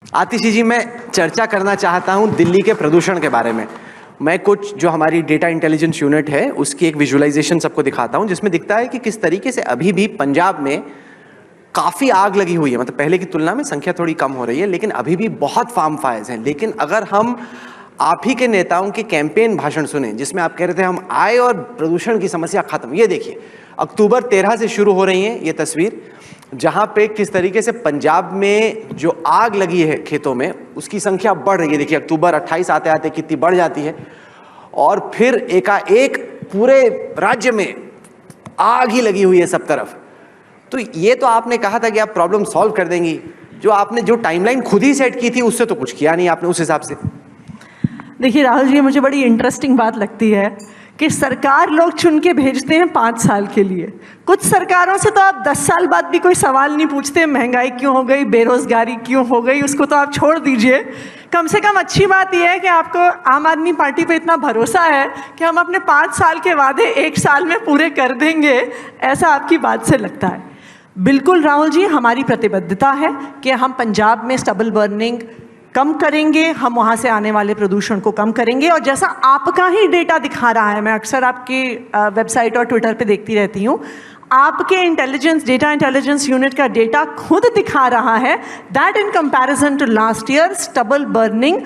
आतिशी जी, मैं चर्चा करना चाहता हूं दिल्ली के प्रदूषण के बारे में। मैं कुछ जो हमारी डेटा इंटेलिजेंस यूनिट है उसकी एक विजुअलाइजेशन सबको दिखाता हूं, जिसमें दिखता है कि किस तरीके से अभी भी पंजाब में काफ़ी आग लगी हुई है। मतलब पहले की तुलना में संख्या थोड़ी कम हो रही है, लेकिन अभी भी बहुत फार्म फायर्स हैं। लेकिन अगर हम आप ही के नेताओं के कैंपेन भाषण सुने जिसमें आप कह रहे थे हम आए और प्रदूषण की समस्या खत्म, ये देखिए अक्टूबर 13 से शुरू हो रही है ये तस्वीर, जहां पे किस तरीके से पंजाब में जो आग लगी है खेतों में उसकी संख्या बढ़ रही है। देखिए अक्टूबर 28 आते आते कितनी बढ़ जाती है, और फिर एकाएक पूरे राज्य में आग ही लगी हुई है सब तरफ। तो ये तो आपने कहा था कि आप प्रॉब्लम सॉल्व कर देंगी, जो आपने जो टाइमलाइन खुद ही सेट की थी उससे तो कुछ किया नहीं आपने उस हिसाब से। देखिए राहुल जी, मुझे बड़ी इंटरेस्टिंग बात लगती है कि सरकार लोग चुन के भेजते हैं 5 साल के लिए। कुछ सरकारों से तो आप 10 साल बाद भी कोई सवाल नहीं पूछते, महंगाई क्यों हो गई, बेरोजगारी क्यों हो गई, उसको तो आप छोड़ दीजिए। कम से कम अच्छी बात यह है कि आपको आम आदमी पार्टी पे इतना भरोसा है कि हम अपने 5 साल के वादे 1 साल में पूरे कर देंगे, ऐसा आपकी बात से लगता है। बिल्कुल राहुल जी, हमारी प्रतिबद्धता है कि हम पंजाब में स्टबल बर्निंग कम करेंगे, हम वहाँ से आने वाले प्रदूषण को कम करेंगे। और जैसा आपका ही डेटा दिखा रहा है, मैं अक्सर आपकी वेबसाइट और ट्विटर पे देखती रहती हूँ, आपके डेटा इंटेलिजेंस यूनिट का डेटा खुद दिखा रहा है that in comparison to last year stubble burning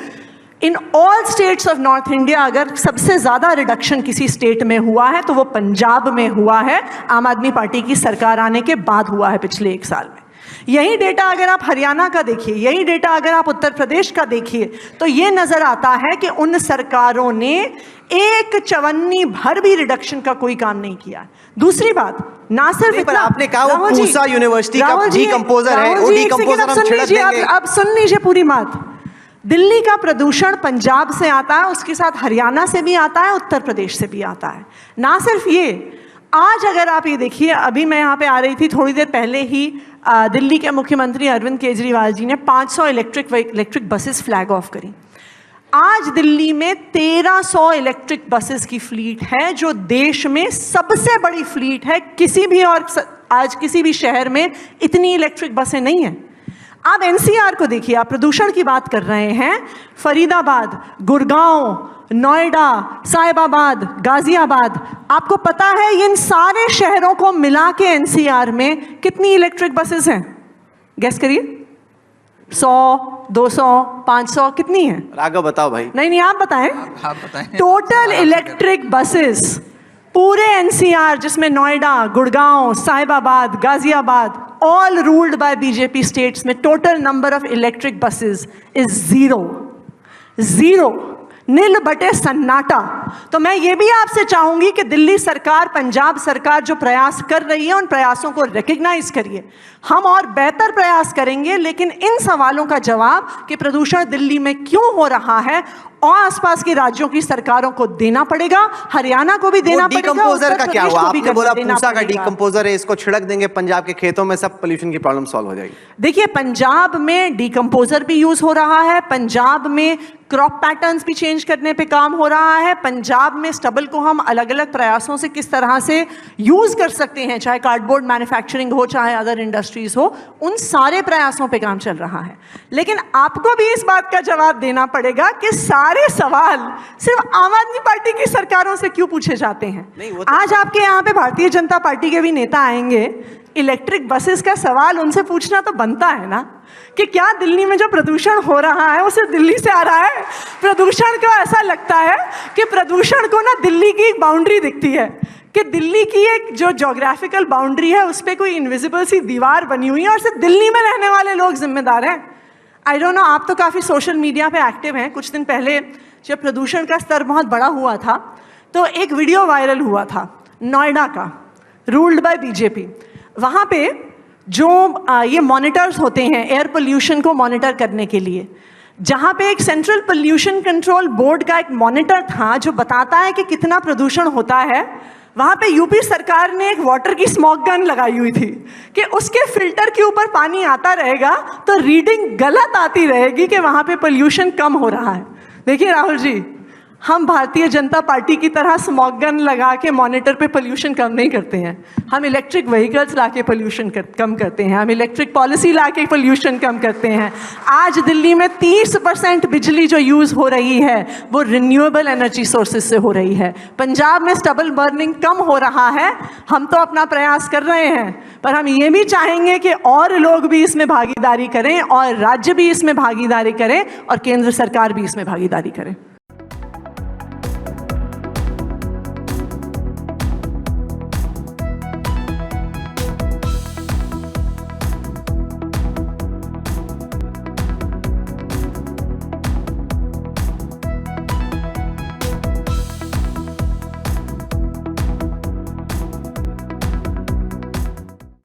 in all states of North India, अगर सबसे ज़्यादा रिडक्शन किसी स्टेट में हुआ है तो वो पंजाब में हुआ है। आम आदमी पार्टी की सरकार आने के बाद हुआ है पिछले 1 साल में। यही डेटा अगर आप हरियाणा का देखिए, यही डेटा अगर आप उत्तर प्रदेश का देखिए, तो ये नजर आता है कि उन सरकारों ने एक चवन्नी भर भी रिडक्शन का कोई काम नहीं किया। दूसरी बात, ना सिर्फ इतना, आपने कहा वो पूसा यूनिवर्सिटी का डीकंपोजर है, वो डीकंपोजर हम छिड़क देंगे। अब सुन लीजिए पूरी बात। दिल्ली का प्रदूषण पंजाब से आता है, उसके साथ हरियाणा से भी आता है, उत्तर प्रदेश से भी आता है। ना सिर्फ ये, आज अगर आप ये देखिए, अभी मैं यहाँ पे आ रही थी थोड़ी देर पहले ही, दिल्ली के मुख्यमंत्री अरविंद केजरीवाल जी ने 500 इलेक्ट्रिक बसेस फ्लैग ऑफ करी। आज दिल्ली में 1300 इलेक्ट्रिक बसेस की फ्लीट है, जो देश में सबसे बड़ी फ्लीट है। किसी भी और आज किसी भी शहर में इतनी इलेक्ट्रिक बसें नहीं हैं। आप एनसीआर को देखिए, आप प्रदूषण की बात कर रहे हैं, फरीदाबाद, गुड़गांव, नोएडा, साहिबाबाद, गाजियाबाद, आपको पता है इन सारे शहरों को मिला के एनसीआर में कितनी इलेक्ट्रिक बसेस हैं? गैस करिए। 100, 200, 500, कितनी है? राघव बताओ भाई। नहीं, आप बताएं। आप बताएं। टोटल इलेक्ट्रिक बसेस पूरे एनसीआर, जिसमें Noida, Gurgaon, Sahibabad, Ghaziabad, all ruled by BJP states में total number of electric buses is 0 नील बटे सन्नाटा। तो मैं ये भी आपसे चाहूंगी कि दिल्ली सरकार, पंजाब सरकार जो प्रयास कर रही है, उन प्रयासों को रिकग्नाइज करिए। हम और बेहतर प्रयास करेंगे, लेकिन इन सवालों का जवाब कि प्रदूषण दिल्ली में क्यों हो रहा है और आसपास के राज्यों की सरकारों को देना पड़ेगा, हरियाणा को भी देना पड़ेगा। डीकंपोजर का क्या हुआ? आपने बोला पूसा का डीकंपोजर है, इसको छिड़क देंगे पंजाब के खेतों में, सब पोल्यूशन की प्रॉब्लम सॉल्व हो जाएगी। देखिए, पंजाब में डीकंपोजर भी यूज हो रहा है, पंजाब में क्रॉप पैटर्न्स भी चेंज करने पे काम हो रहा है, पंजाब में स्टबल को हम अलग अलग प्रयासों से किस तरह से यूज कर सकते हैं, चाहे कार्डबोर्ड मैन्युफैक्चरिंग हो, चाहे अदर इंडस्ट्रीज हो, उन सारे प्रयासों पे काम चल रहा है। लेकिन आपको भी इस बात का जवाब देना पड़ेगा कि सारे सवाल सिर्फ आम आदमी पार्टी की सरकारों से क्यों पूछे जाते हैं। आज आपके यहाँ पे भारतीय जनता पार्टी के भी नेता आएंगे, इलेक्ट्रिक बसेस का सवाल उनसे पूछना तो बनता है ना, कि क्या दिल्ली में जो प्रदूषण हो रहा है उसे दिल्ली से आ रहा है? प्रदूषण को ऐसा लगता है कि प्रदूषण को ना दिल्ली की एक बाउंड्री दिखती है, कि दिल्ली की एक जो ज्योग्राफिकल बाउंड्री है उस पर कोई इनविजिबल सी दीवार बनी हुई है और सिर्फ दिल्ली में रहने वाले लोग जिम्मेदार हैं। आई डोंट नो, आप तो काफ़ी सोशल मीडिया पे एक्टिव हैं। कुछ दिन पहले जब प्रदूषण का स्तर बहुत बड़ा हुआ था, तो एक वीडियो वायरल हुआ था नोएडा का, रूल्ड बाय बीजेपी। वहाँ पे जो ये मॉनिटर्स होते हैं एयर पोल्यूशन को मॉनिटर करने के लिए, जहाँ पे एक सेंट्रल पोल्यूशन कंट्रोल बोर्ड का एक मॉनिटर था जो बताता है कि कितना प्रदूषण होता है, वहाँ पे यूपी सरकार ने एक वाटर की स्मॉग गन लगाई हुई थी कि उसके फिल्टर के ऊपर पानी आता रहेगा तो रीडिंग गलत आती रहेगी कि वहाँ पे पोल्यूशन कम हो रहा है। देखिए राहुल जी, हम भारतीय जनता पार्टी की तरह स्मॉग गन लगा के मॉनिटर पे पोल्यूशन कम नहीं करते हैं। हम इलेक्ट्रिक व्हीकल्स ला के पोल्यूशन कम करते हैं, हम इलेक्ट्रिक पॉलिसी ला के पोल्यूशन कम करते हैं। आज दिल्ली में 30% बिजली जो यूज़ हो रही है वो रिन्यूएबल एनर्जी सोर्सेज से हो रही है। पंजाब में स्टबल बर्निंग कम हो रहा है। हम तो अपना प्रयास कर रहे हैं, पर हम ये भी चाहेंगे कि और लोग भी इसमें भागीदारी करें और राज्य भी इसमें भागीदारी करें और केंद्र सरकार भी इसमें भागीदारी करे।